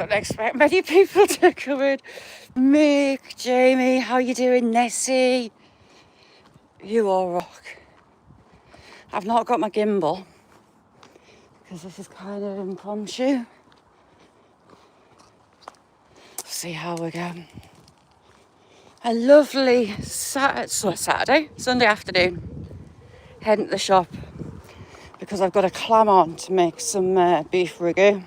Don't expect many people to come in. Mick, Jamie, how you doing? Nessie, you all rock. I've not got my gimbal because this is kind of impromptu. See how we go. A lovely Sunday afternoon. Heading to the shop because I've got a clam on to make some beef ragu.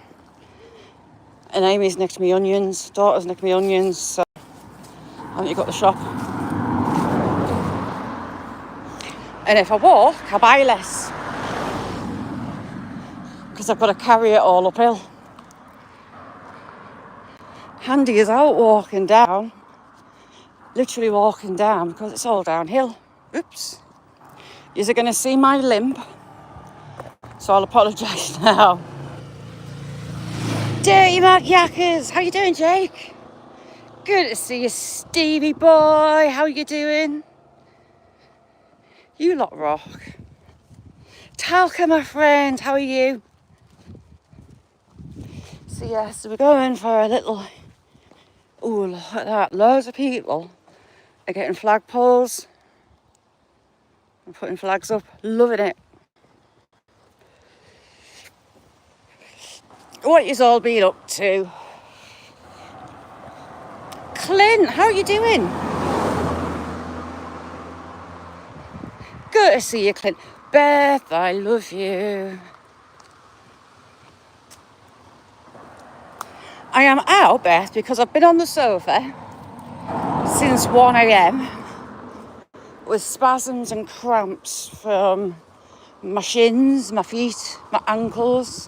And Amy's nicked me onions, daughter's nicked me onions, so I need to go to the shop. And if I walk, I buy less because I've got to carry it all uphill. Handy is out walking down, literally walking down because it's all downhill. Oops. You're going to see my limp, so I'll apologise now. Dirty Mark Yackers, how you doing, Jake? Good to see you, Stevie boy. How you doing? You lot rock. Talca, my friend, how are you? So yes, we're going for a little. Oh, look at that! Loads of people are getting flagpoles and putting flags up. Loving it. What you's all been up to? Clint, how are you doing? Good to see you, Clint. Beth, I love you. I am out, Beth, because I've been on the sofa since 1 a.m. with spasms and cramps from my shins, my feet, my ankles,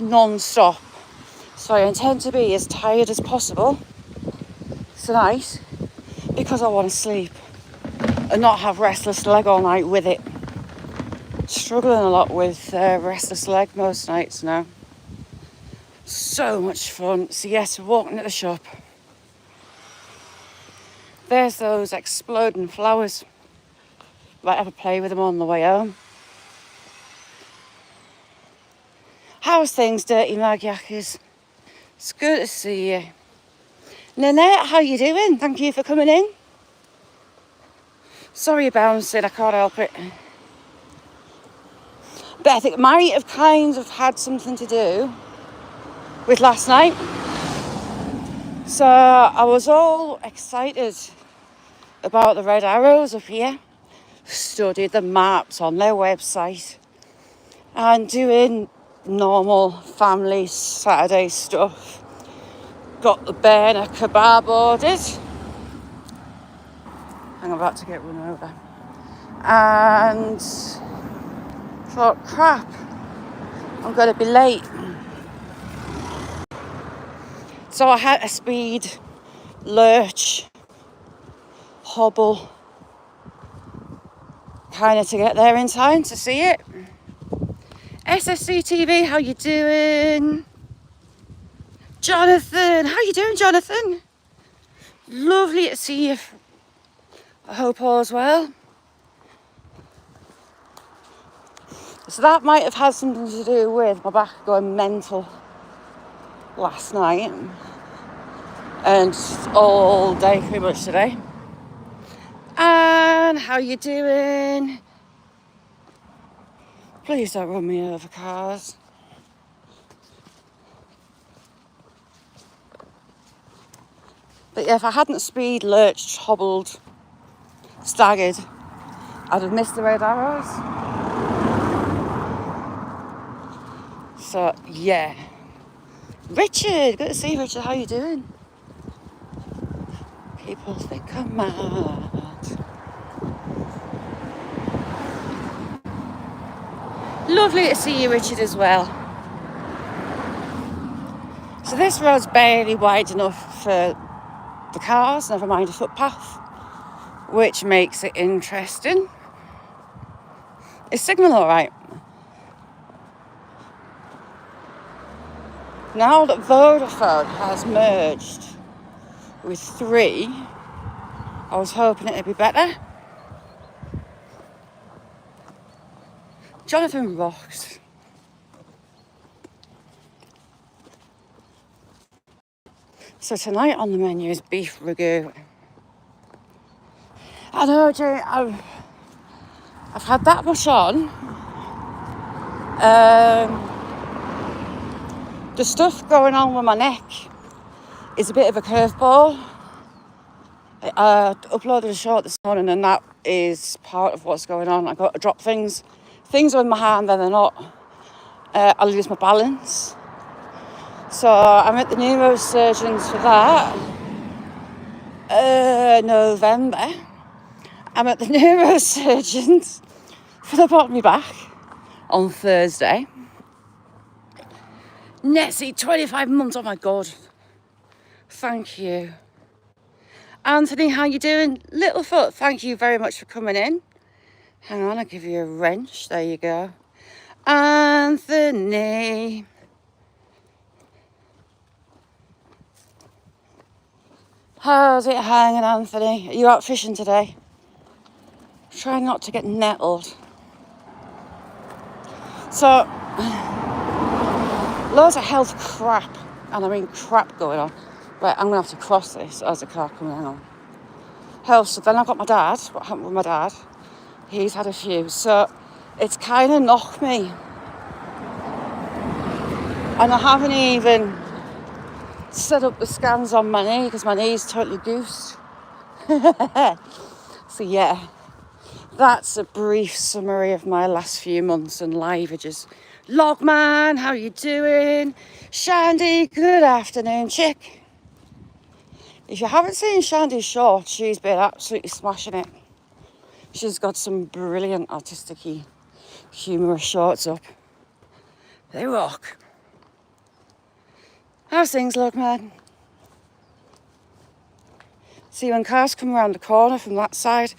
non-stop. So I intend to be as tired as possible tonight because I want to sleep and not have restless leg all night with it. Struggling a lot with restless leg most nights now. So much fun. So yes, we're walking to the shop. There's those exploding flowers. Might have a play with them on the way home. How's things, Dirty Magyakers? It's good to see you. Nanette, how you doing? Thank you for coming in. Sorry bouncing, I can't help it. But I think it might have kind of had something to do with last night. So I was all excited about the Red Arrows up here. Studied the maps on their website and doing normal family Saturday stuff. Got the burner kebab ordered. I'm about to get run over. And thought, crap, I'm going to be late. So I had a speed, lurch, hobble, kind of to get there in time to see it. SSC TV, how you doing? Jonathan, how you doing, Jonathan? Lovely to see you. I hope all's well. So that might have had something to do with my back going mental last night and all day pretty much today. And how you doing? Please don't run me over, cars. But yeah, if I hadn't speed, lurched, hobbled, staggered, I'd have missed the Red Arrows. So yeah. Richard, good to see you, Richard. How you doing? People think I'm mad. Lovely to see you, Richard, as well. So this road's barely wide enough for the cars, never mind a footpath, which makes it interesting. Is signal all right? Now that Vodafone has merged with 3, I was hoping it'd be better. Jonathan rocks. So tonight on the menu is beef ragu. I know, Jane, I've had that much on. The stuff going on with my neck is a bit of a curveball. I uploaded a short this morning and that is part of what's going on. I got to drop things are in my hand, then they're not. I lose my balance. So I'm at the neurosurgeons for that. November. I'm at the neurosurgeons for the bottom of my back on Thursday. Nessie, 25 months, oh my God. Thank you. Anthony, how you doing? Littlefoot, thank you very much for coming in. Hang on, I'll give you a wrench. There you go. Anthony. How's it hanging, Anthony? Are you out fishing today? Try not to get nettled. So, loads of health crap, and I mean crap going on. Right, I'm going to have to cross this as a car coming on. Health, so then I've got my dad. What happened with my dad? He's had a few. So, it's kind of knocked me. And I haven't even set up the scans on my knee because my knee's totally goosed. So yeah, that's a brief summary of my last few months and livages. Logman, how you doing? Shandy, good afternoon, chick. If you haven't seen Shandy's short, she's been absolutely smashing it. She's got some brilliant artistic-y, humorous shorts up. They rock. How's things, Logman? See, when cars come around the corner from that side,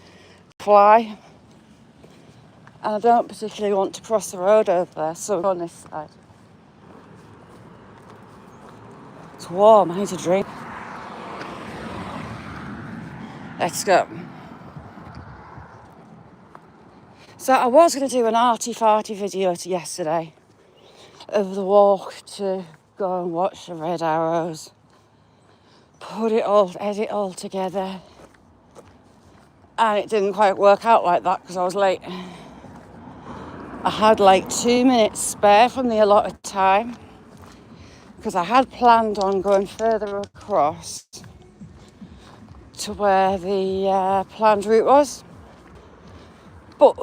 fly. And I don't particularly want to cross the road over there, so I'm on this side. It's warm, I need a drink. Let's go. So I was going to do an arty-farty video yesterday of the walk to go and watch the Red Arrows. Edit all together. And it didn't quite work out like that because I was late. I had like 2 minutes spare from the allotted time because I had planned on going further across to where the planned route was. But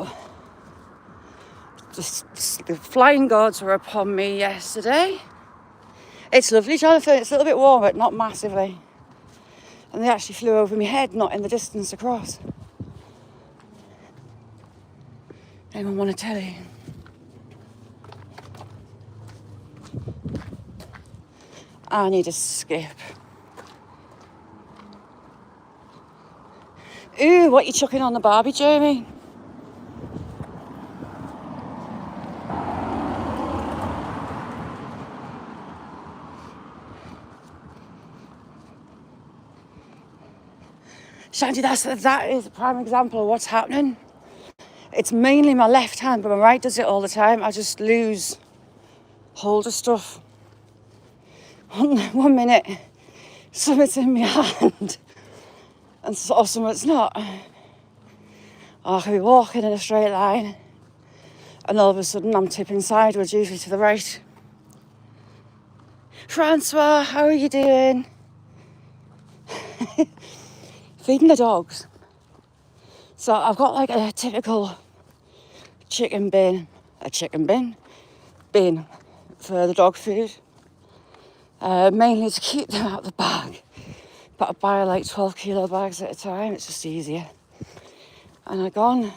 the flying gods were upon me yesterday. It's lovely, Jonathan. It's a little bit warm, but not massively. And they actually flew over my head, not in the distance across. Anyone want to tell you? I need a skip. Ooh, what you chucking on the barbie, Jamie? Shandy, that is a prime example of what's happening. It's mainly my left hand, but my right does it all the time. I just lose hold of stuff. One minute, something's in my hand, and something's not. I could be walking in a straight line, and all of a sudden I'm tipping sideways, usually to the right. Francois, how are you doing? Feeding the dogs. So I've got like a typical chicken bin for the dog food. Mainly to keep them out of the bag. But I buy like 12 kilo bags at a time, it's just easier. And I've gone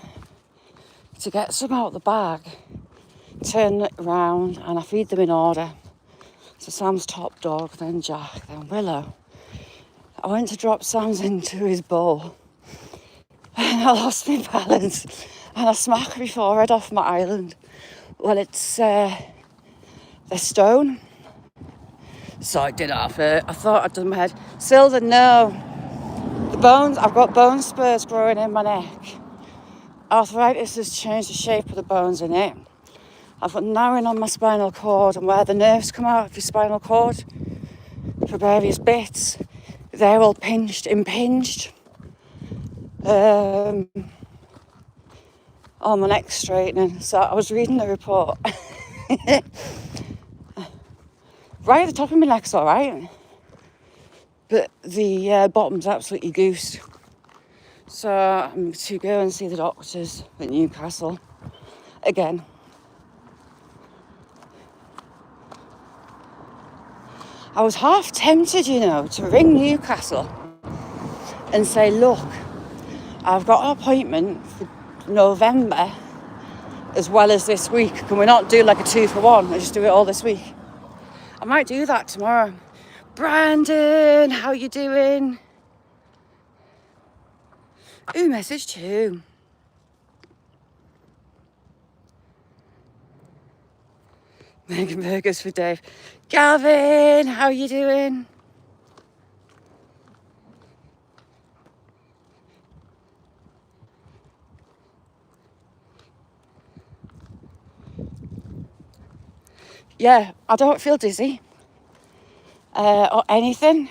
to get some out of the bag, turn it around, and I feed them in order. So Sam's top dog, then Jack, then Willow. I went to drop Sam's into his bowl and I lost my balance and I smacked my forehead off my island. Well, it's the stone. So I did it off it. I thought I'd done my head. Silver, no. The bones, I've got bone spurs growing in my neck. Arthritis has changed the shape of the bones in it. I've got narrowing on my spinal cord and where the nerves come out of your spinal cord. for various bits. They're all impinged. On my neck straightening. So I was reading the report. Right at the top of my neck's all right, but the bottom's absolutely goosed. So I'm to go and see the doctors at Newcastle again. I was half tempted, to ring Newcastle and say, look, I've got an appointment for November as well as this week. Can we not do like a 2-for-1 and just do it all this week? I might do that tomorrow. Brandon, how you doing? Ooh, message too. Making burgers for Dave. Gavin, how you doing? Yeah, I don't feel dizzy or anything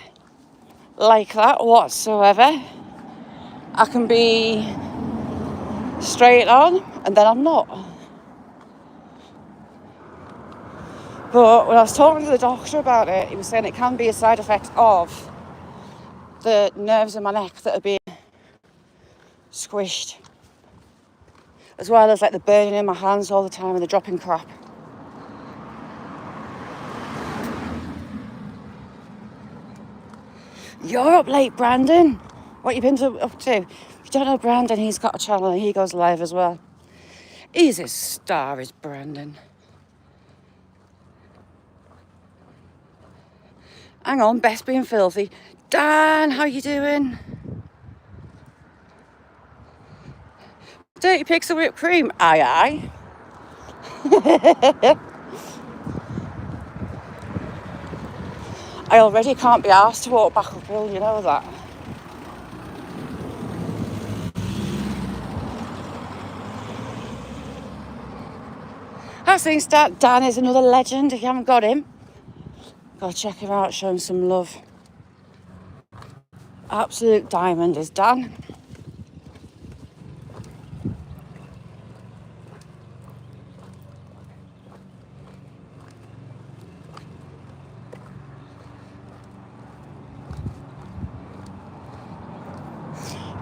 like that whatsoever. I can be straight on and then I'm not. But when I was talking to the doctor about it, he was saying it can be a side effect of the nerves in my neck that are being squished, as well as like the burning in my hands all the time and the dropping crap. You're up late, Brandon. What you been up to? If you don't know Brandon, he's got a channel and he goes live as well. He's a star, is Brandon. Hang on, Best being filthy. Dan, how you doing? Dirty pigs of whipped cream. Aye, aye. I already can't be asked to walk back uphill, you know that. I've seen Dan is another legend. If you haven't got him, go check him out, show him some love. Absolute diamond is Dan.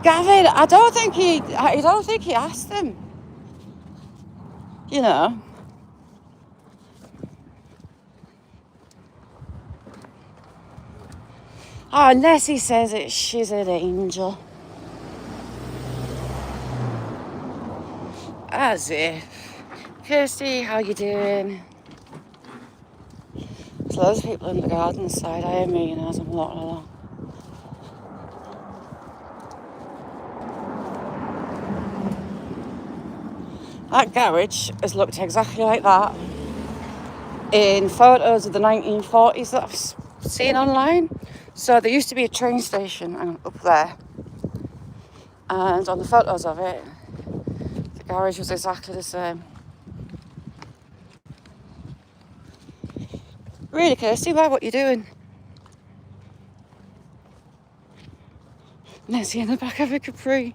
Gavin, I don't think he asked them. Oh, unless he says it, she's an angel. As if. Kirsty, how you doing? There's loads of people in the garden side. I am me, as I'm walking along. That garage has looked exactly like that in photos of the 1940s that I've seen online. So there used to be a train station up there, and on the photos of it, the garage was exactly the same. Really, Kirsty, what you doing? Nessie in the back of a Capri.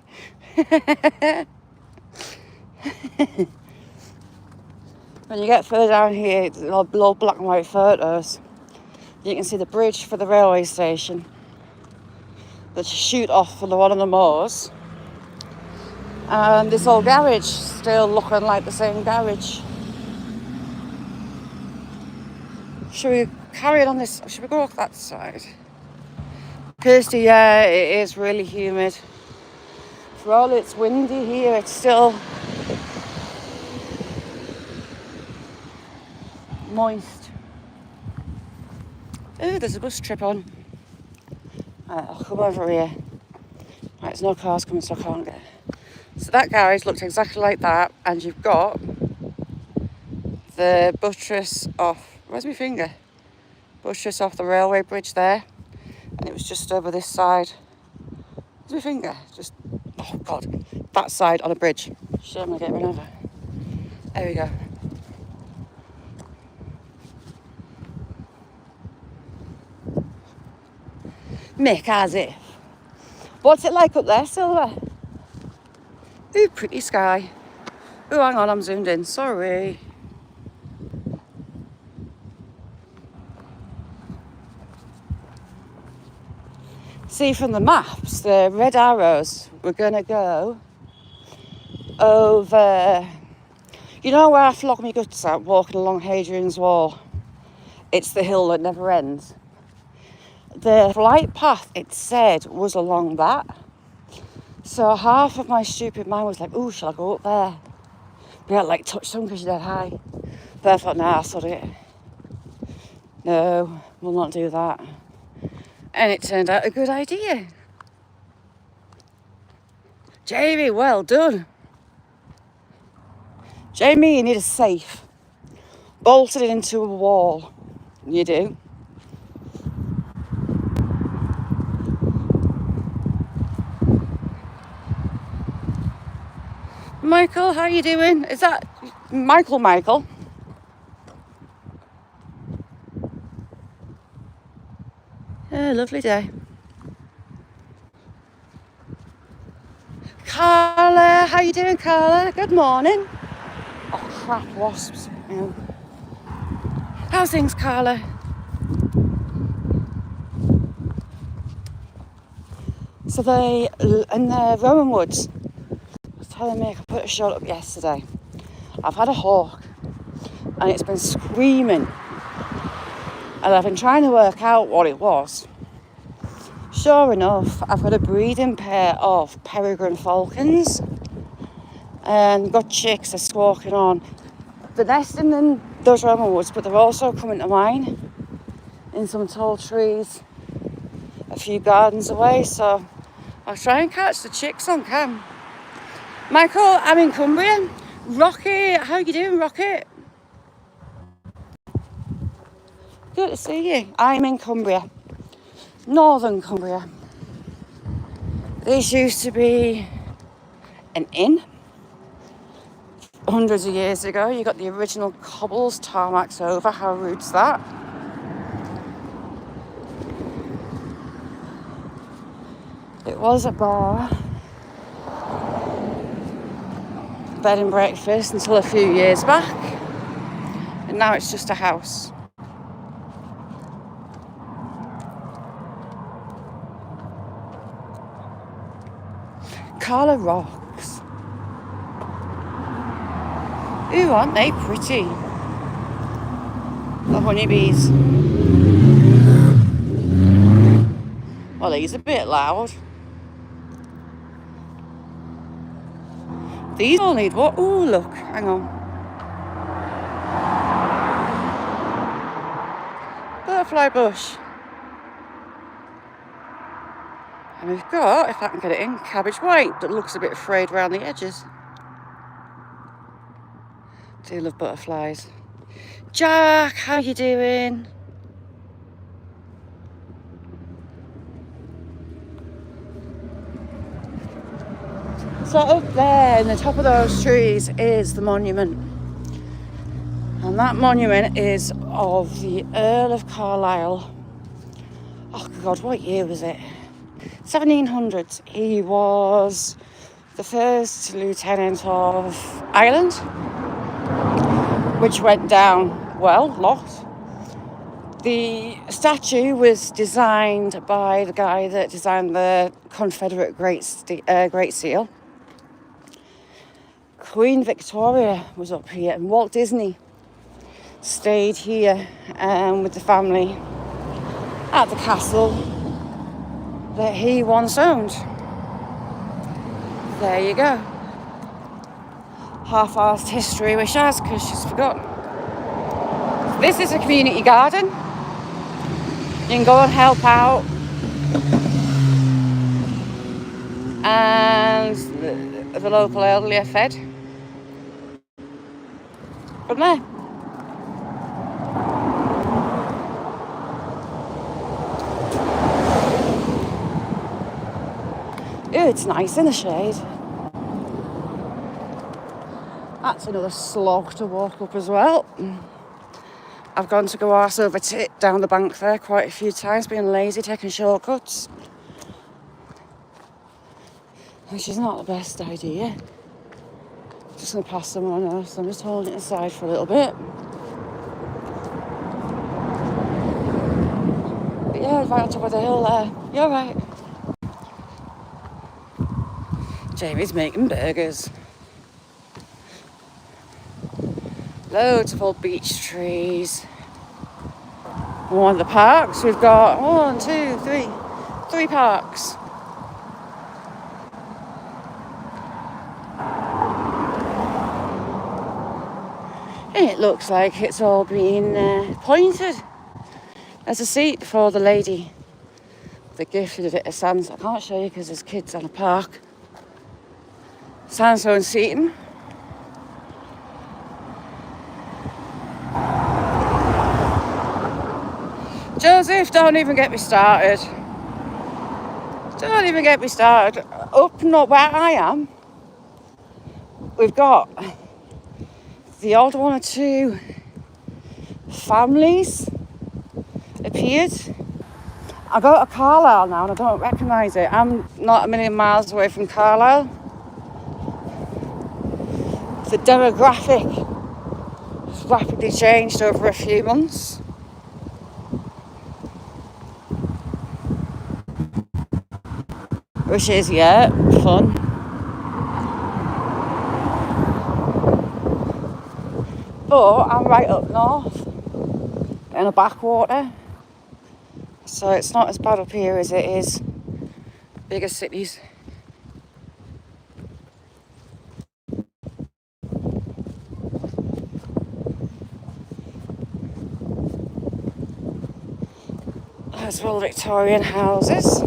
When you get further down here, little black and white photos, you can see the bridge for the railway station that you shoot off for one of the moors. And this old garage still looking like the same garage. Should we carry it on this? Should we go off that side? Kirsty, yeah, it is really humid. For all it's windy here, it's still moist. Oh, there's a bus trip on. I'll come over here. Right, there's no cars coming, so I can't get. So that garage looks exactly like that, and you've got the buttress off. Where's my finger? Buttress off the railway bridge there, and it was just over this side. Where's my finger? Just, oh God, that side on a bridge. Shame I get run over. There we go. Mick, as if. What's it like up there, Silver? Ooh, pretty sky. Ooh, hang on, I'm zoomed in. Sorry. See, from the maps, the red arrows were going to go over... You know where I flog my guts out walking along Hadrian's Wall? It's the hill that never ends. The flight path, it said, was along that. So half of my stupid mind was like, ooh, shall I go up there? But I like touch some because you're dead high. But I thought, nah, sod it. No, we'll not do that. And it turned out a good idea. Jamie, well done. Jamie, you need a safe. Bolted it into a wall. You do. Michael, how you doing? Is that Michael? Yeah, lovely day. Carla, how you doing, Carla? Good morning. Oh, crap, wasps. Yeah. How's things, Carla? So in the Rowan Woods, I was telling me I could put a shot up yesterday. I've had a hawk and it's been screaming. And I've been trying to work out what it was. Sure enough, I've got a breeding pair of peregrine falcons and got chicks are squawking on. They're nesting in those Rowan Woods, but they're also coming to mine in some tall trees a few gardens away, so I'll try and catch the chicks on cam. Michael, I'm in Cumbria. Rocket, how you doing, Rocket? Good to see you. I'm in Cumbria, northern Cumbria. This used to be an inn. Hundreds of years ago, you got the original cobbles, tarmacs over. How rude's that? It was a bar, bed and breakfast until a few years back, and now it's just a house. Carla rocks. Ooh, aren't they pretty? The honeybees. Well, he's a bit loud. These all need what? Ooh, look, hang on. Butterfly bush. And we've got, if I can get it in, cabbage white that looks a bit frayed around the edges. Do love butterflies. Jack, how you doing? So up there in the top of those trees is the monument. And that monument is of the Earl of Carlisle. Oh God, what year was it? 1700s. He was the first lieutenant of Ireland, which went down well, lost. The statue was designed by the guy that designed the Confederate Great Seal. Queen Victoria was up here, and Walt Disney stayed here with the family at the castle that he once owned. There you go. Half-arsed history with Shaz because she's forgotten. This is a community garden. You can go and help out. And the local elderly are fed from there. Ooh, it's nice in the shade. That's another slog to walk up as well. I've gone to go arse over tit down the bank there quite a few times, being lazy, taking shortcuts. Which is not the best idea. Just going to pass someone else. I'm just holding it aside for a little bit. But yeah, right on top of the hill there. You're right. Jamie's making burgers. Loads of old beech trees. One of the parks, we've got 1, 2, 3, 3 parks. And it looks like it's all been pointed as a seat for the lady that gifted it a sandstone. I can't show you because there's kids on a park. Sandstone seating. Joseph, don't even get me started. Don't even get me started. Up north where I am, we've got the odd 1 or 2 families appeared. I go to Carlisle now and I don't recognise it. I'm not a million miles away from Carlisle. The demographic has rapidly changed over a few months. Which is, yeah, fun. But I'm right up north in a backwater. So it's not as bad up here as it is bigger cities. As well, Victorian houses.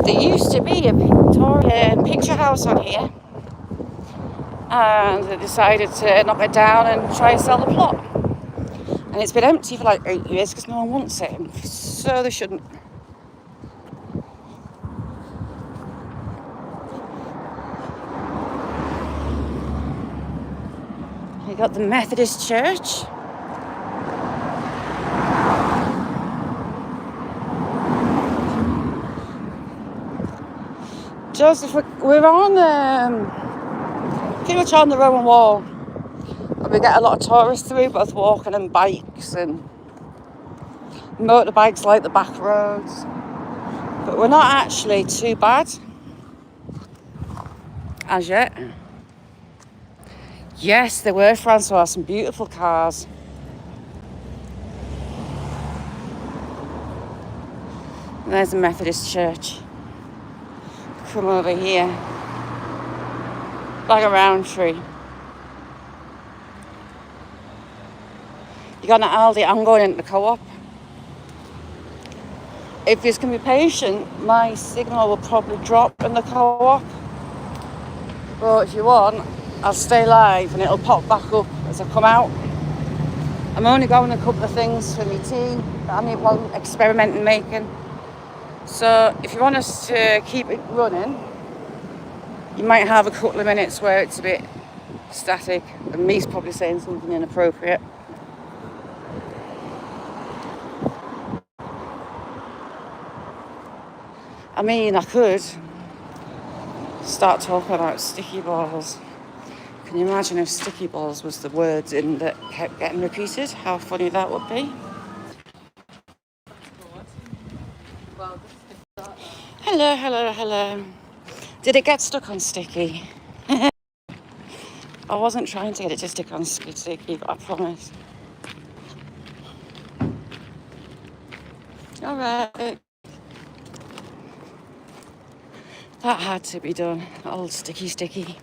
There used to be a Victorian picture house on here, and they decided to knock it down and try and sell the plot. And it's been empty for like 8 years because no one wants it, so they shouldn't. You got the Methodist Church. Joseph, we're on pretty much on the Roman Wall, and we get a lot of tourists through, both walking and bikes, and motorbikes like the back roads. But we're not actually too bad as yet. Yes, there were, Francois, some beautiful cars. And there's the Methodist Church. Come over here. Like a round tree. You got an Aldi, I'm going into the co-op. If you can be patient, my signal will probably drop in the co-op. But if you want, I'll stay live and it'll pop back up as I come out. I'm only going a couple of things for my tea that I'm experimenting making. So if you want us to keep it running, you might have a couple of minutes where it's a bit static and me's probably saying something inappropriate. I mean, I could start talking about sticky balls. Can you imagine if sticky balls was the words in that kept getting repeated? How funny that would be. Hello, hello, hello. Did it get stuck on sticky? I wasn't trying to get it to stick on sticky, but I promise. All right. That had to be done. Old sticky.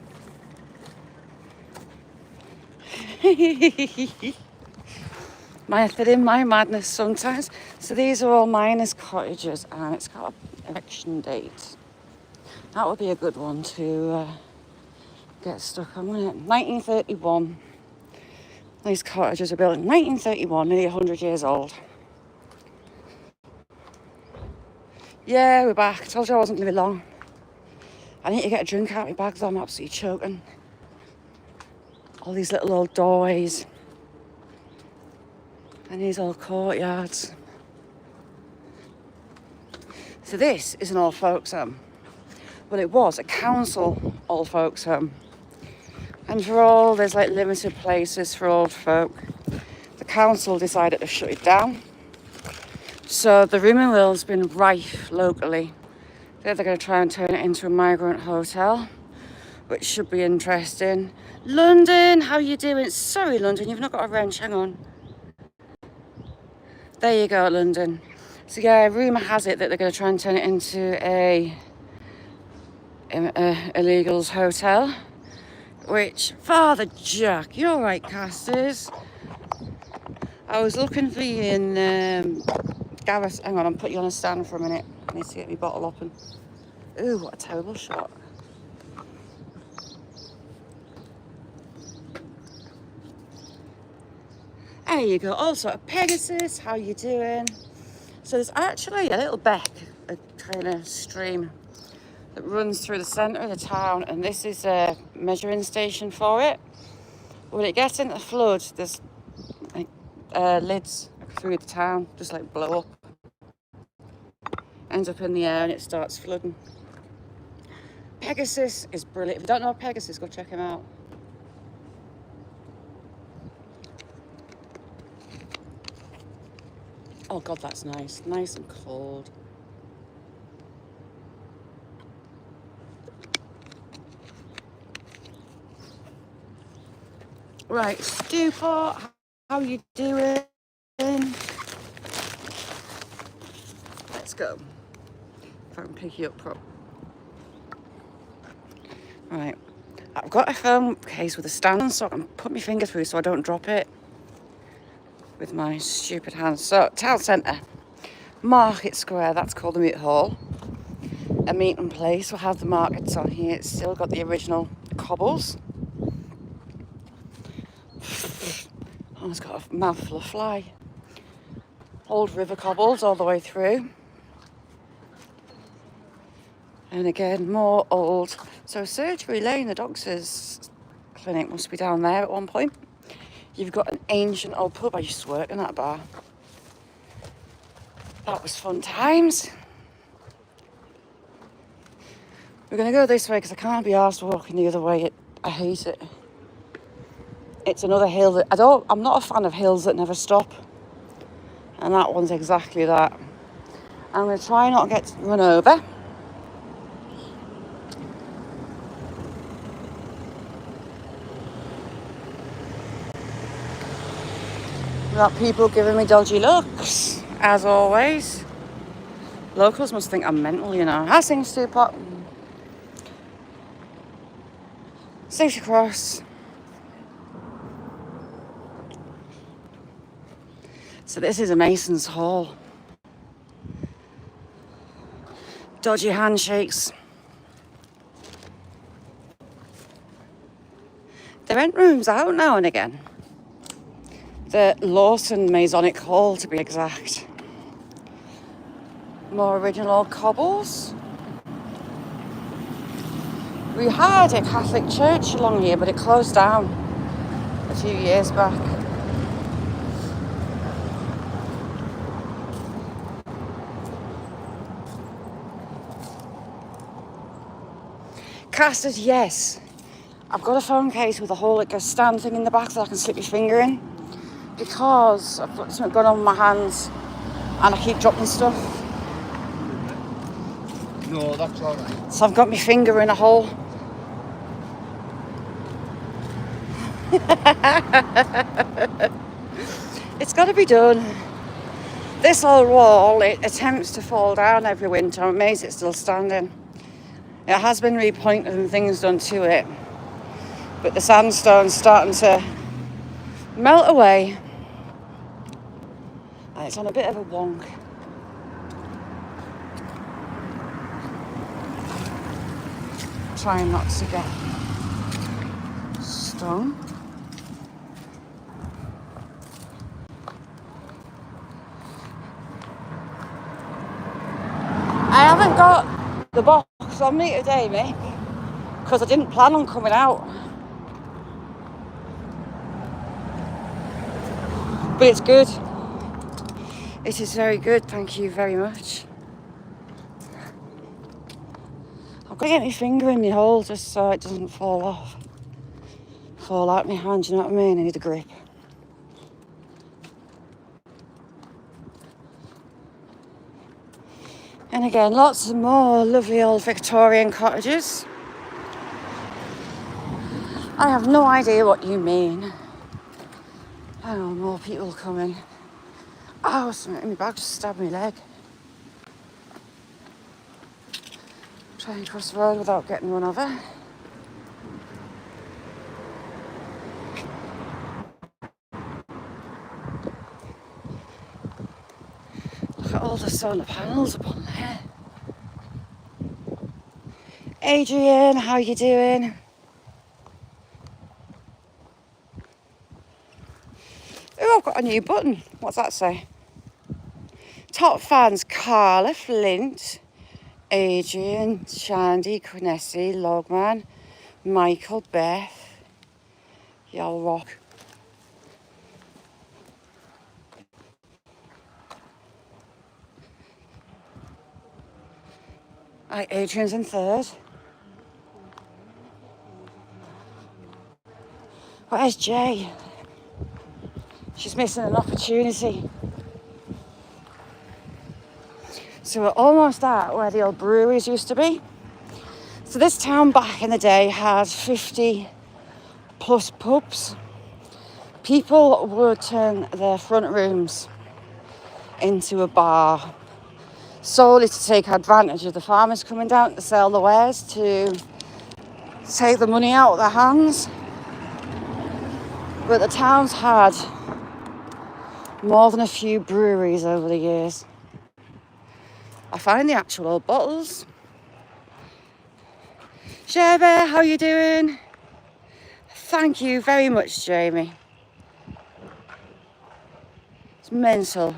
Method in my madness sometimes. So these are all miners' cottages, and it's got an erection date. That would be a good one to get stuck on, wouldn't it? 1931. These cottages were built in 1931, nearly 100 years old. Yeah, we're back. I told you I wasn't going to be long. I need to get a drink out of my bag, though I'm absolutely choking. All these little old doorways. And these old courtyards. So this is an old folks home. Well, it was a council old folks home. And for all, there's like limited places for old folk. The council decided to shut it down. So the rumour mill's been rife locally. They're going to try and turn it into a migrant hotel, which should be interesting. London, how you doing? Sorry, London, you've not got a wrench, hang on. There you go, London. So yeah, rumour has it that they're going to try and turn it into a illegals hotel, which, Father Jack, you're right, Casters. I was looking for you in Gareth. Hang on, I'll put you on a stand for a minute. I need to get my bottle open. Ooh, what a terrible shot. There you go. Also, a Pegasus, how you doing? So there's actually a little beck, a kind of stream that runs through the centre of the town, and this is a measuring station for it. When it gets into flood, there's like lids through the town, just like blow up. Ends up in the air and it starts flooding. Pegasus is brilliant. If you don't know Pegasus, go check him out. Oh God, that's nice. Nice and cold. Right, Stewpot, how you doing? Let's go. If I can pick you up properly. Right, I've got a phone case with a stand so I can put my finger through so I don't drop it with my stupid hands. So, town centre, Market Square, that's called the Meat Hall. A meeting place, we'll have the markets on here. It's still got the original cobbles. Oh, it's got a mouthful of fly. Old river cobbles all the way through. And again, more old. So Surgery Lane, the doctor's clinic, must be down there at one point. You've got an ancient old pub. I used to work in that bar. That was fun times. We're going to go this way because I can't be arsed walking the other way. I hate it. It's another hill that I'm not a fan of hills that never stop. And that one's exactly that. I'm going to try not to get run over. Got people giving me dodgy looks, as always. Locals must think I'm mental, you know. I sing Stewpot. Safety cross. So this is a Mason's Hall. Dodgy handshakes. They rent rooms out now and again. The Lawson Masonic Hall, to be exact. More original cobbles. We had a Catholic church along here, but it closed down a few years back. Casters, yes. I've got a phone case with a whole like a stand thing in the back that I can slip your finger in, because I've got something going on with my hands and I keep dropping stuff. No, that's all right. So I've got my finger in a hole. It's got to be done. This old wall, it attempts to fall down every winter. I'm amazed it's still standing. It has been repointed and things done to it, but the sandstone's starting to melt away. And it's on a bit of a wonk. Trying not to get stung. I haven't got the box on me today, mate, because I didn't plan on coming out. But it's good. It is very good, thank you very much. I've got to get my finger in my hole just so it doesn't fall out my hand, you know what I mean? I need a grip. And again, lots of more lovely old Victorian cottages. I have no idea what you mean. Oh, more people coming. Oh, something in my bag just stabbed my leg. Trying to cross the road without getting run over. Look at all the solar panels up on there. Adrian, how you doing? Oh, I've got a new button. What's that say? Top fans, Carla, Flint, Adrian, Shandy, Quinessy, Logman, Michael, Beth, Y'all rock. Right, Adrian's in third. Where's Jay? She's missing an opportunity. So we're almost at where the old breweries used to be. So this town back in the day had 50 plus pubs. People would turn their front rooms into a bar solely to take advantage of the farmers coming down to sell the wares, to take the money out of their hands. But the town's had more than a few breweries over the years. I find the actual old bottles. Shebe, how you doing? Thank you very much, Jamie. It's mental.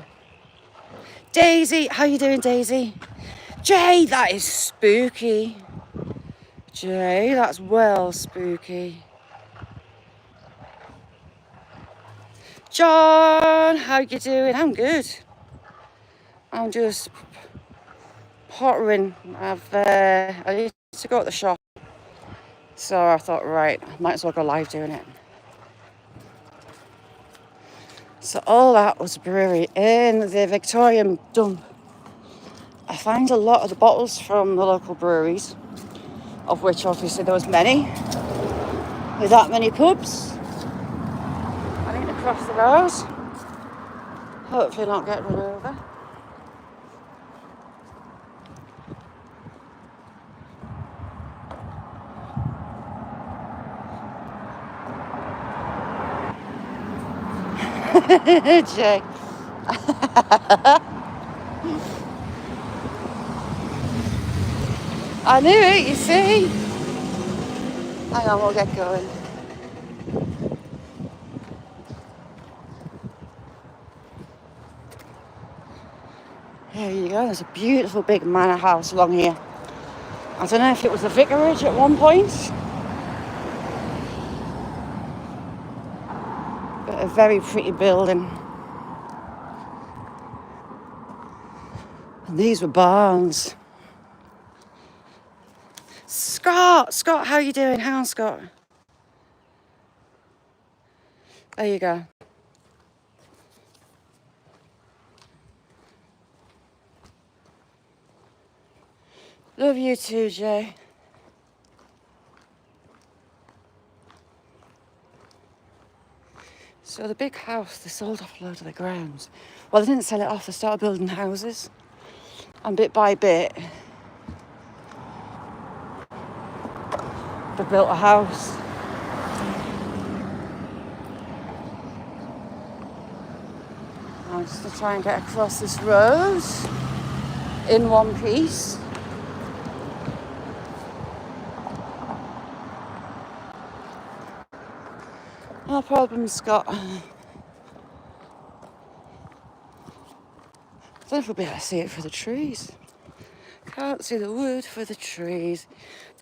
Daisy, how you doing, Daisy? Jay, that is spooky. Jay, that's well spooky. John, how you doing? I'm good. I'm just pottering. I need to go to the shop. So I thought, right, I might as well go live doing it. So all that was a brewery in the Victorian dump. I find a lot of the bottles from the local breweries, of which obviously there was many. With that many pubs. I need to cross the road. Hopefully not get run over. Jay. I knew it, you see. Hang on, we'll get going. There you go, there's a beautiful big manor house along here. I don't know if it was a vicarage at one point, but a very pretty building. And these were barns. Scott, how you doing? Hang on, Scott. There you go. Love you too, Jay. So the big house, they sold off a load of the grounds. Well, they didn't sell it off, they started building houses. And bit by bit, they built a house. I'm just going to try and get across this road in one piece. No problem, Scott. I don't know if we'll be able to see it for the trees. Can't see the wood for the trees.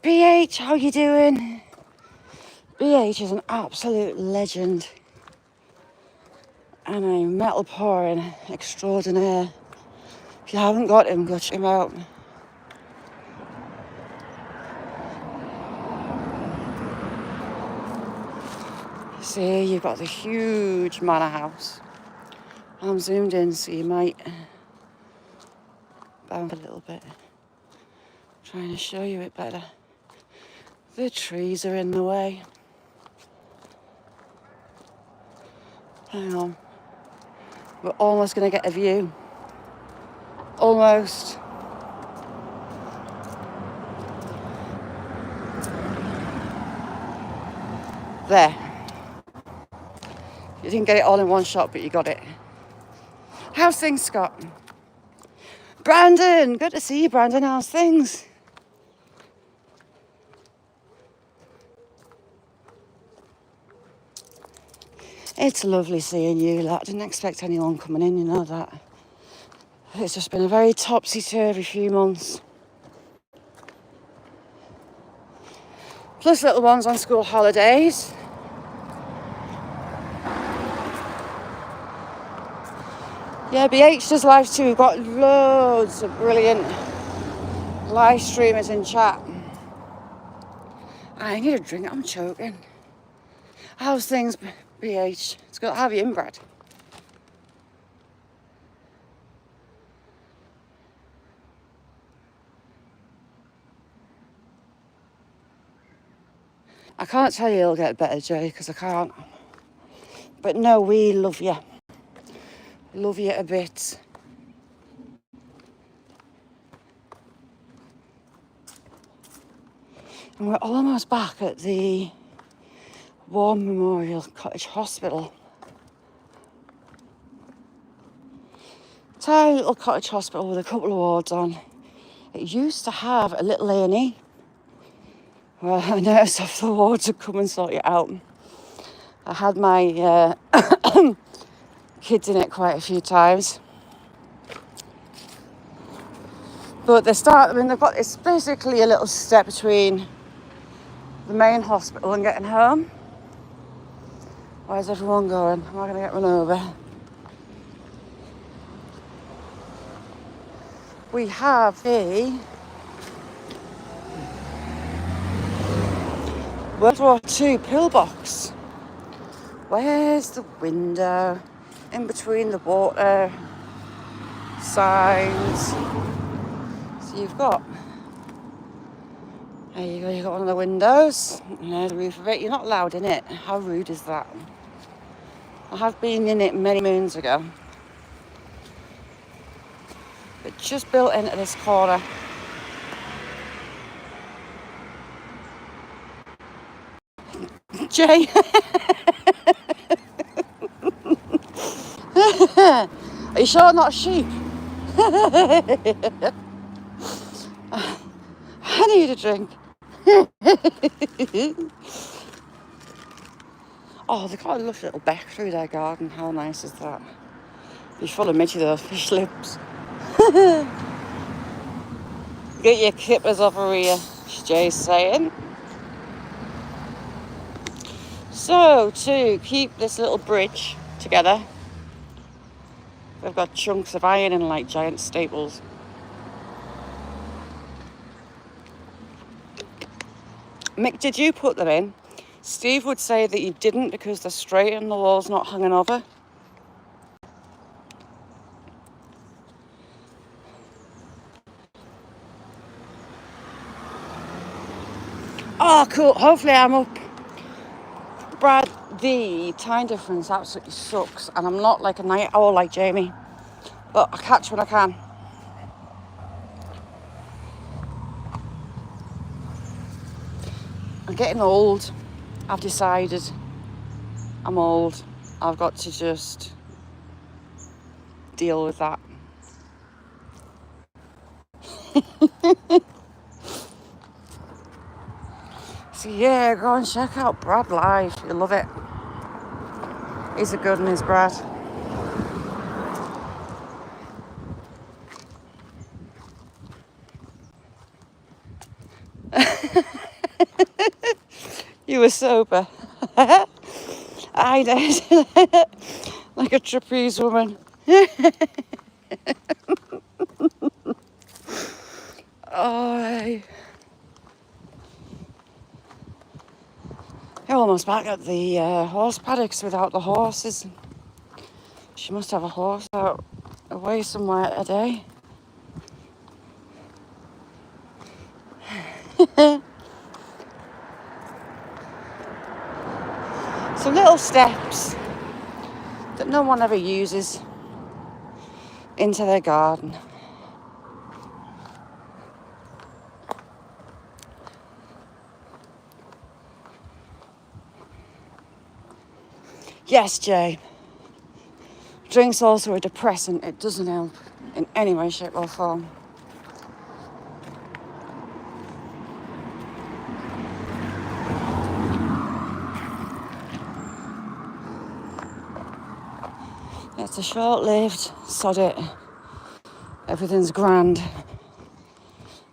BH, how you doing? BH is an absolute legend. and a metal pouring extraordinaire. If you haven't got him, go check him out. See, you've got the huge manor house. I'm zoomed in, so you might bounce a little bit. Trying to show you it better. The trees are in the way. Hang on. We're almost going to get a view. Almost. There. You didn't get it all in one shot, but you got it. How's things, Scott? Brandon! Good to see you, Brandon. How's things? It's lovely seeing you, lot. I didn't expect anyone coming in, you know that. It's just been a very topsy-turvy few months. Plus little ones on school holidays. Yeah, BH does live too. We've got loads of brilliant live streamers in chat. I need a drink, I'm choking. How's things, BH? It's good to have you in, Brad. I can't tell you it'll get better, Jay, because I can't. But no, we love you. Love you a bit. And we're almost back at the War Memorial Cottage Hospital. Tiny little cottage hospital with a couple of wards on. It used to have a little A&E. Well, a nurse off the ward to come and sort it out. I had my kids in it quite a few times. But they've got, it's basically a little step between the main hospital and getting home. Where's everyone going? Am I going to get run over? We have a World War II pillbox. Where's the window? In between the water signs. So you've got, there you go, you've got one of the windows. And there's the roof of it. You're not allowed in it. How rude is that? I have been in it many moons ago. But just built into this corner. Jay. Are you sure not sheep? I need a drink. Oh, they've got a lovely little beck through their garden. How nice is that? Be full of Mitchy, those fish lips. Get your kippers off of here, Jay's saying. So, to keep this little bridge together, we've got chunks of iron in like giant staples. Mick, did you put them in? Steve would say that you didn't because they're straight and the wall's not hanging over. Oh, cool. Hopefully I'm up. Brad, the time difference absolutely sucks, and I'm not like a night owl like Jamie, but I catch when I can. I'm getting old. I've decided I'm old. I've got to just deal with that. So yeah, go and check out Brad live. You'll love it. He's a good one, is Brad. You were sober. I did. Like a trapeze woman. Oh, you're almost back at the horse paddocks without the horses. She must have a horse out away somewhere today. Some little steps that no one ever uses into their garden. Yes, Jay. Drink's also a depressant. It doesn't help in any way, shape or form. It's a short-lived, sod it. Everything's grand.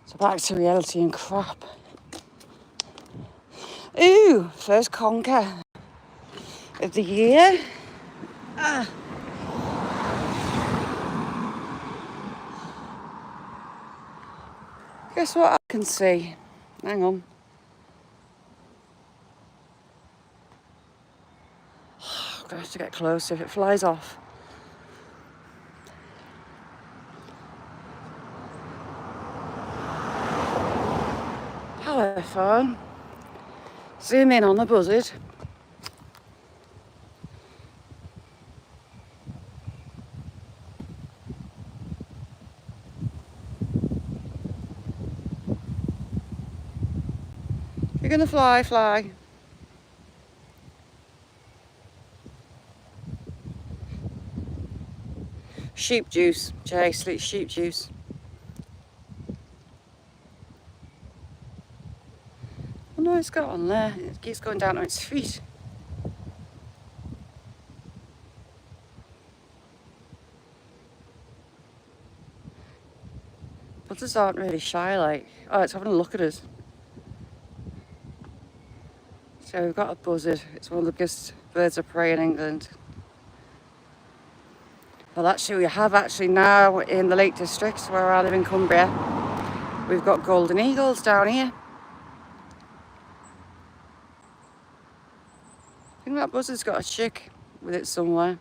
So back to reality and crap. Ooh, first conker of the year. Guess what I can see? Hang on. I'm gonna have to get closer if it flies off. Hello, phone. Zoom in on the buzzard. You're gonna fly, fly. Sheep juice, Jay, sleep sheep juice. Oh no, it's got on there. It keeps going down on its feet. Buzzards aren't really shy, like. Oh, it's having a look at us. So we've got a buzzard. It's one of the biggest birds of prey in England. Well, actually, we have now in the Lake District, where I live in Cumbria, we've got golden eagles down here. I think that buzzard's got a chick with it somewhere.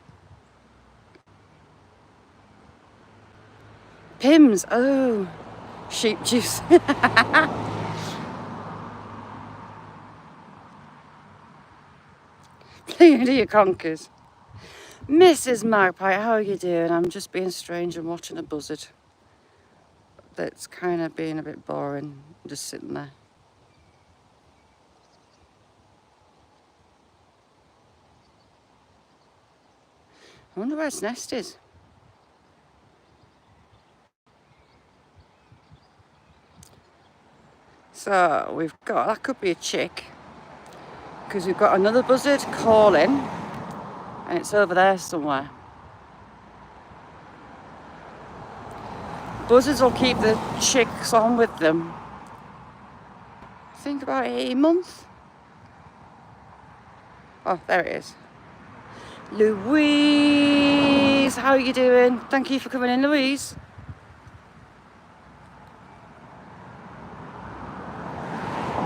Pims, oh, sheep juice. Playing to your conkers. Mrs. Magpie, how are you doing? I'm just being strange and watching a buzzard that's kind of being a bit boring, just sitting there. I wonder where its nest is. So we've got, that could be a chick, because we've got another buzzard calling, and it's over there somewhere. Buzzards will keep the chicks on with them, I think about 18 months. Oh, there it is. Louise, how are you doing? Thank you for coming in, Louise.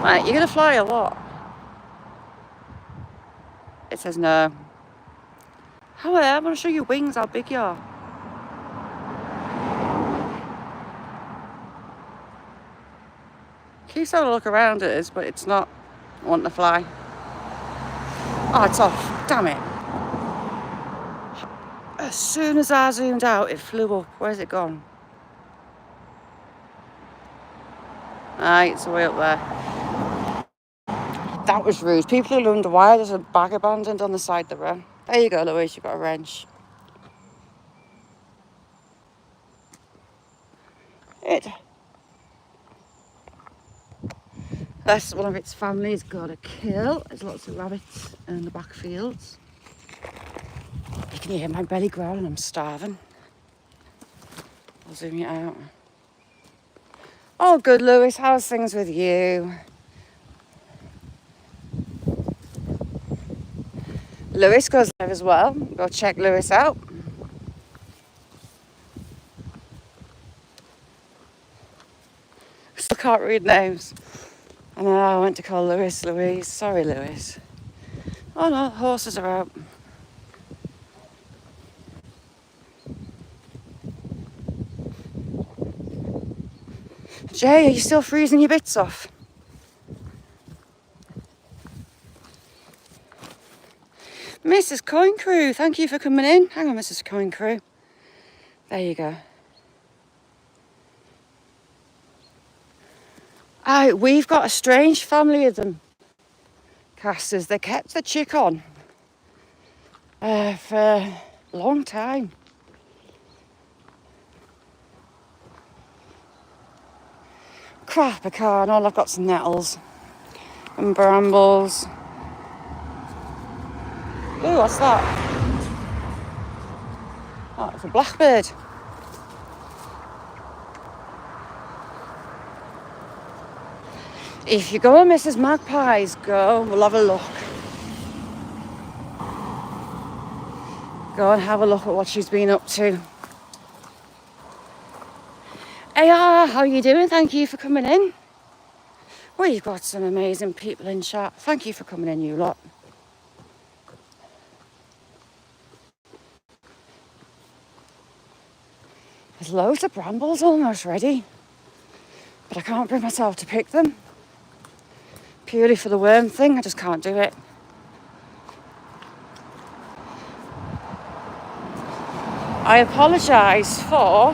Right, you're gonna fly a lot. It says no. However, I want to show you wings, how big you are. Keeps having a look around at us, but it's not wanting to fly. Oh, it's off. Damn it. As soon as I zoomed out, it flew up. Where's it gone? Aye, it's way up there. That was rude. People will wonder why there's a bag abandoned on the side of the road. There you go, Louise. You've got a wrench. That's one of its family's got a kill. There's lots of rabbits in the back fields. You can hear my belly growling. I'm starving. I'll zoom you out. Oh, good, Lewis. How's things with you? Lewis goes live as well. Go check Lewis out. Still can't read names. I know, I went to call Lewis Louise. Sorry, Lewis. Oh no, horses are out. Jay, are you still freezing your bits off? Mrs. Coin Crew, thank you for coming in. Hang on, Mrs. Coin Crew. There you go. We've got a strange family of them, casters. They kept the chick on for a long time. Crap, I can't. All I've got's nettles and brambles. Ooh, what's that? Oh, it's a blackbird. If you go on Mrs. Magpie's, go. We'll have a look. Go and have a look at what she's been up to. Hey, how are you doing? Thank you for coming in. We've got some amazing people in chat. Thank you for coming in, you lot. There's loads of brambles almost ready, but I can't bring myself to pick them. Purely for the worm thing, I just can't do it. I apologise for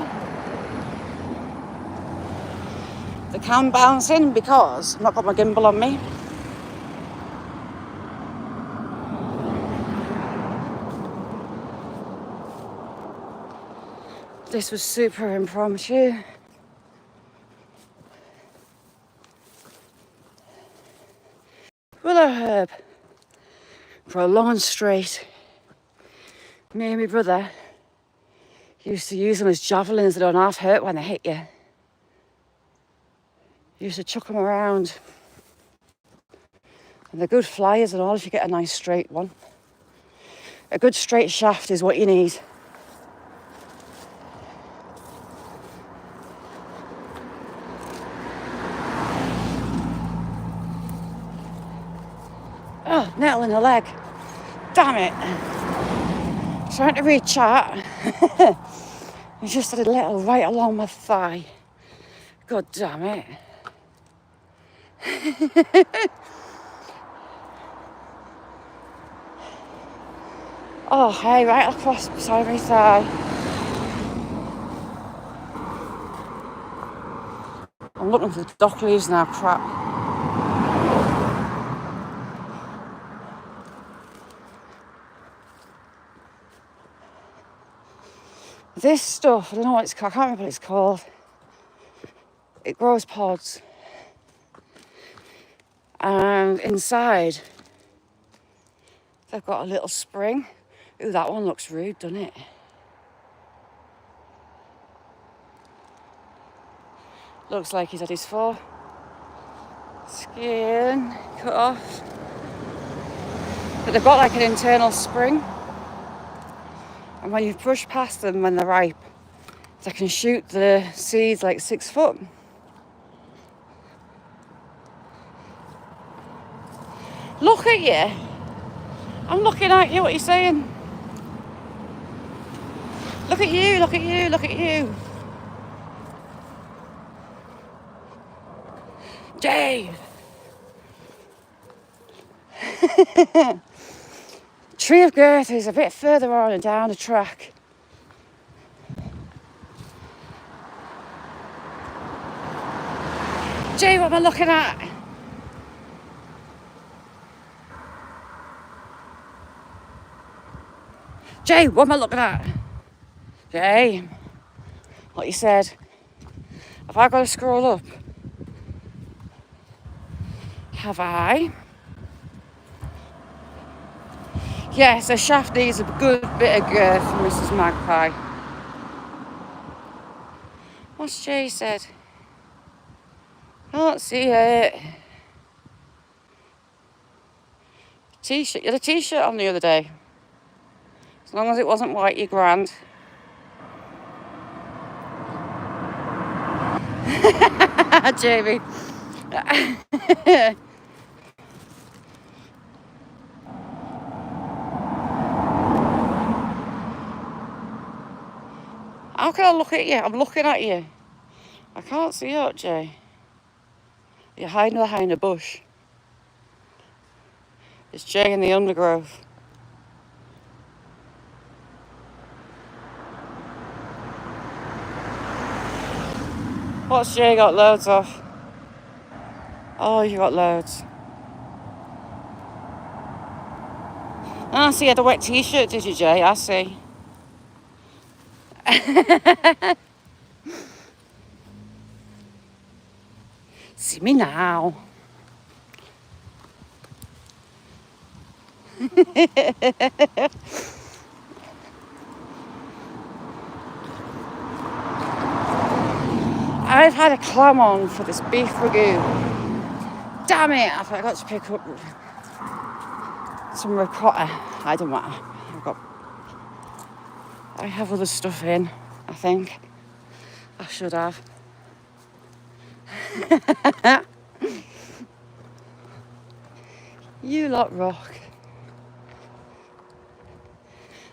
the cam bouncing because I've not got my gimbal on me. This was super impromptu. Willow herb. Grow long and straight. Me and my brother used to use them as javelins that don't half hurt when they hit you. Used to chuck them around. And they're good flyers and all if you get a nice straight one. A good straight shaft is what you need. Oh, nettle in the leg. Damn it. Trying to read chat. I just had a little right along my thigh. God damn it. Oh, hey, right across beside my thigh. I'm looking for the dock leaves now, crap. This stuff, I don't know what it's called, I can't remember what it's called. It grows pods. And inside, they've got a little spring. Ooh, that one looks rude, doesn't it? Looks like he's had his skin cut off. But they've got like an internal spring. And when you brush past them when they're ripe, they can shoot the seeds like 6 foot. Look at you. I'm looking at you, what are you saying? Look at you, look at you, look at you. Dave. Tree of Girth is a bit further on and down the track. Jay, what am I looking at? Jay, what am I looking at? Jay, like you said, have I got to scroll up? Have I? Yes, a shaft needs a good bit of girth from Mrs. Magpie. What's Jay said? Can't see it. T-shirt. You had a T-shirt on the other day. As long as it wasn't white, you're grand. Jamie. How can I look at you? I'm looking at you. I can't see you, Jay. You're hiding behind a bush. It's Jay in the undergrowth. What's Jay got loads of? Oh, you got loads. Ah, so you had a wet T-shirt, did you, Jay? I see. See me now. I've had a clam on for this beef ragu. Damn it, I forgot to pick up some ricotta. I don't matter. I have other stuff in, I think. I should have. You lot rock.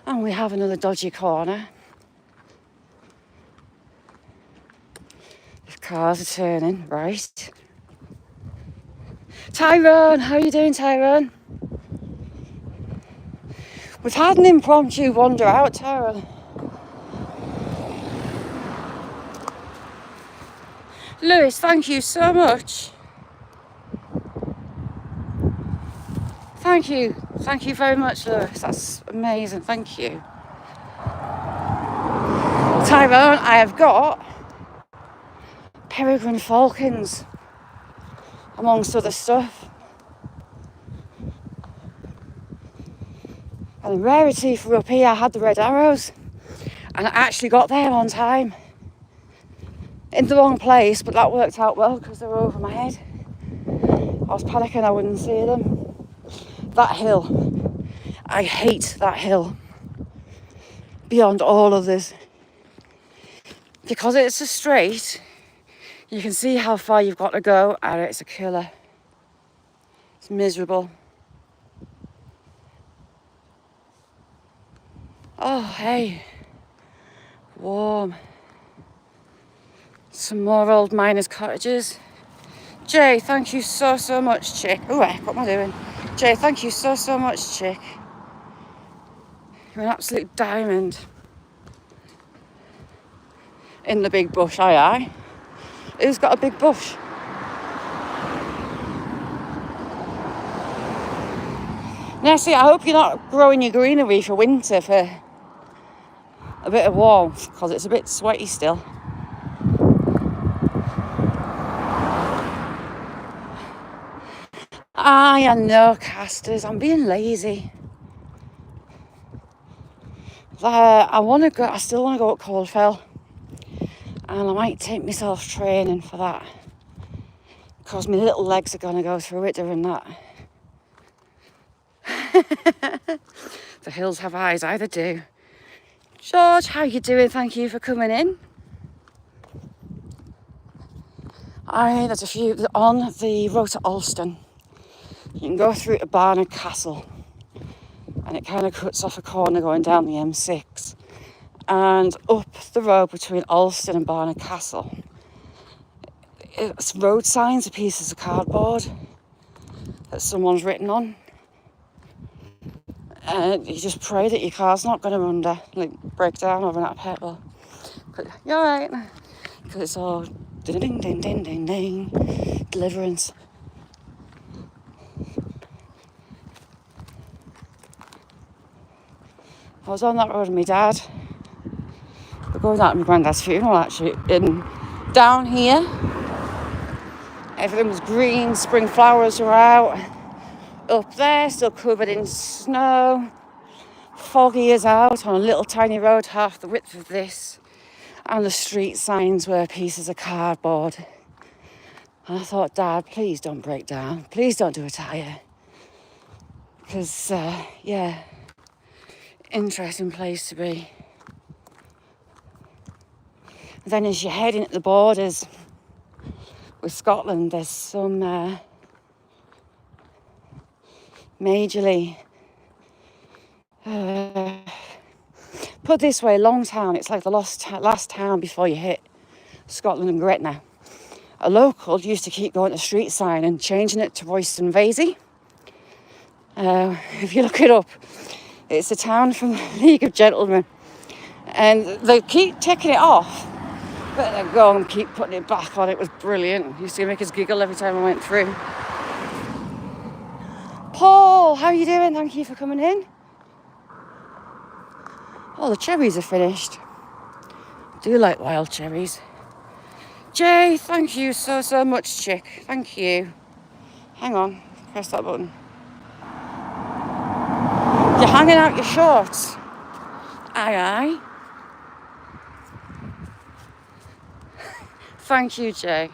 And we have another dodgy corner. The cars are turning, right. Tyrone, how are you doing, Tyrone? We've had an impromptu wander out, Tyrone. Lewis, thank you so much. Thank you. Thank you very much, Lewis. That's amazing. Thank you. Tyrone, I have got peregrine falcons, amongst other stuff. And a rarity for up here, I had the red arrows. And I actually got there on time. In the wrong place, but that worked out well because they were over my head. I was panicking I wouldn't see them. That hill, I hate that hill beyond all others. Because it's a straight, you can see how far you've got to go, and it's a killer. It's miserable. Oh, hey, warm. Some more old miners' cottages. Jay, thank you so much, chick. Oh, what am I doing? Jay, thank you so much, chick. You're an absolute diamond. In the big bush, aye. Who's got a big bush? Nessie, I hope you're not growing your greenery for winter for a bit of warmth, because it's a bit sweaty still. I know, casters. I'm being lazy. I still want to go up Coldfell. And I might take myself training for that. Because my little legs are going to go through it doing that. The hills have eyes, either do. George, how you doing? Thank you for coming in. There's a few on the road to Alston. You can go through to Barnard Castle, and it kind of cuts off a corner going down the M6. And up the road between Alston and Barnard Castle, it's road signs are pieces of cardboard that someone's written on. And you just pray that your car's not going to break down or run out of petrol. You're right. Because it's all ding, ding, ding, ding, ding, ding. Deliverance. I was on that road with my dad. We're going out to my granddad's funeral, actually. Down here, everything was green, spring flowers were out. Up there, still covered in snow. Foggy as out on a little tiny road half the width of this. And the street signs were pieces of cardboard. And I thought, Dad, please don't break down. Please don't do a tyre. Because, yeah, interesting place to be. And then as you're heading at the borders with Scotland, there's some majorly, put this way, Longtown, it's like the last town before you hit Scotland and Gretna. A local used to keep going to street sign and changing it to Royston Vasey. If you look it up, it's a town from the League of Gentlemen. And they keep taking it off, but they go and keep putting it back on. It was brilliant. Used to make us giggle every time I went through. Paul, how are you doing? Thank you for coming in. Oh, the cherries are finished. I do like wild cherries. Jay, thank you so much, chick. Thank you. Hang on, press that button. You're hanging out your shorts. Aye. Thank you, Jay.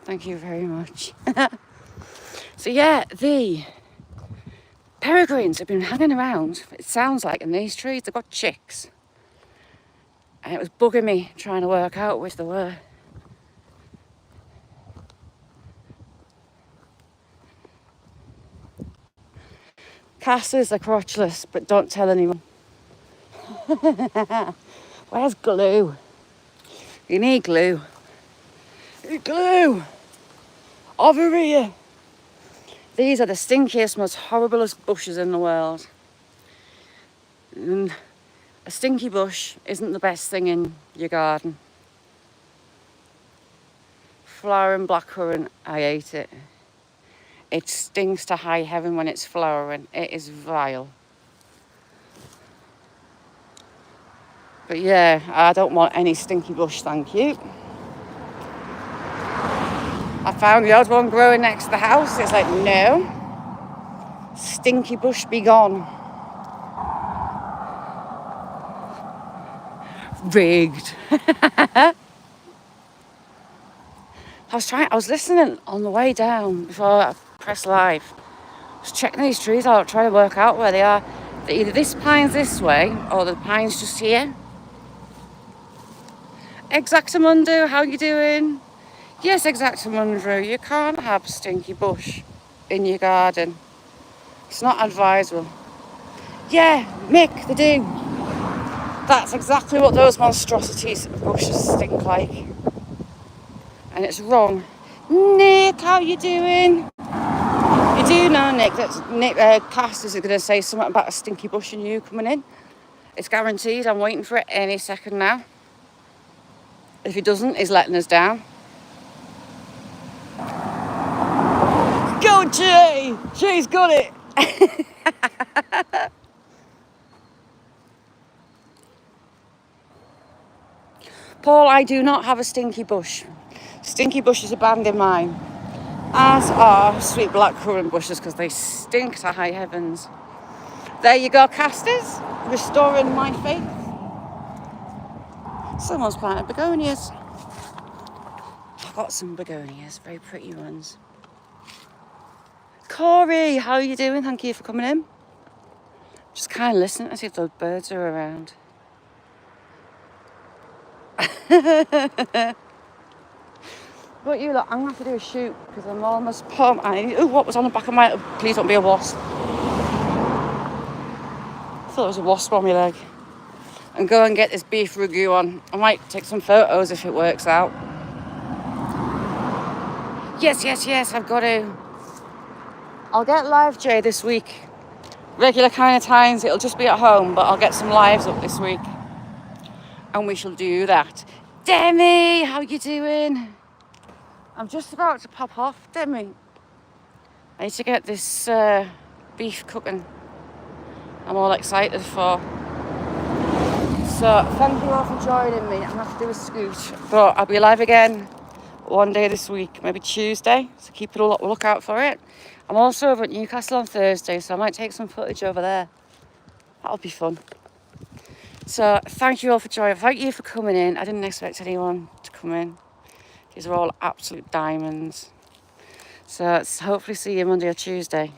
Thank you very much. So yeah, the peregrines have been hanging around, it sounds like, in these trees. They've got chicks. And it was bugging me trying to work out which they were. Casters are crotchless, but don't tell anyone. Where's glue? You need glue. Glue! Over here! These are the stinkiest, most horriblest bushes in the world. And a stinky bush isn't the best thing in your garden. Flowering blackcurrant, I hate it. It stinks to high heaven when it's flowering. It is vile. But yeah, I don't want any stinky bush, thank you. I found the odd one growing next to the house. It's like, no. Stinky bush, be gone. Rigged. I was listening on the way down before I pressed live. I was checking these trees out, trying to work out where they are. Either this pine's this way, or the pine's just here. Exactamundo, how you doing? Yes, Exactamundo, you can't have stinky bush in your garden. It's not advisable. Yeah, Mick, they do. That's exactly what those monstrosities of bushes stink like. And it's wrong. Nick, how you doing? You do know, Nick, that Nick Casters is going to say something about a stinky bush and you coming in. It's guaranteed. I'm waiting for it any second now. If he doesn't, he's letting us down. Go, Jay! Jay's got it! Paul, I do not have a stinky bush. Stinky bushes are banned in mine. As are sweet blackcurrant bushes because they stink to high heavens. There you go, Casters. Restoring my faith. Someone's planted begonias. I've got some begonias, very pretty ones. Corey, how are you doing? Thank you for coming in. Just kind of listening to see if those birds are around. But you look, I'm going to have to do a shoot because I'm almost pumped. Oh, what was on the back of my... Please don't be a wasp. I thought it was a wasp on my leg. And go and get this beef ragu on. I might take some photos if it works out. Yes, I've got to. I'll get live, Jay, this week. Regular kind of times, it'll just be at home, but I'll get some lives up this week. And we shall do that. Demi, how you doing? I'm just about to pop off, Demi. I need to get this beef cooking. I'm all excited for. So thank you all for joining me. I'm going to have to do a scoot, but I'll be live again one day this week, maybe Tuesday, so keep a lookout for it. I'm also over at Newcastle on Thursday, so I might take some footage over there. That'll be fun. So thank you all for joining. Thank you for coming in. I didn't expect anyone to come in. These are all absolute diamonds. So hopefully see you Monday or Tuesday.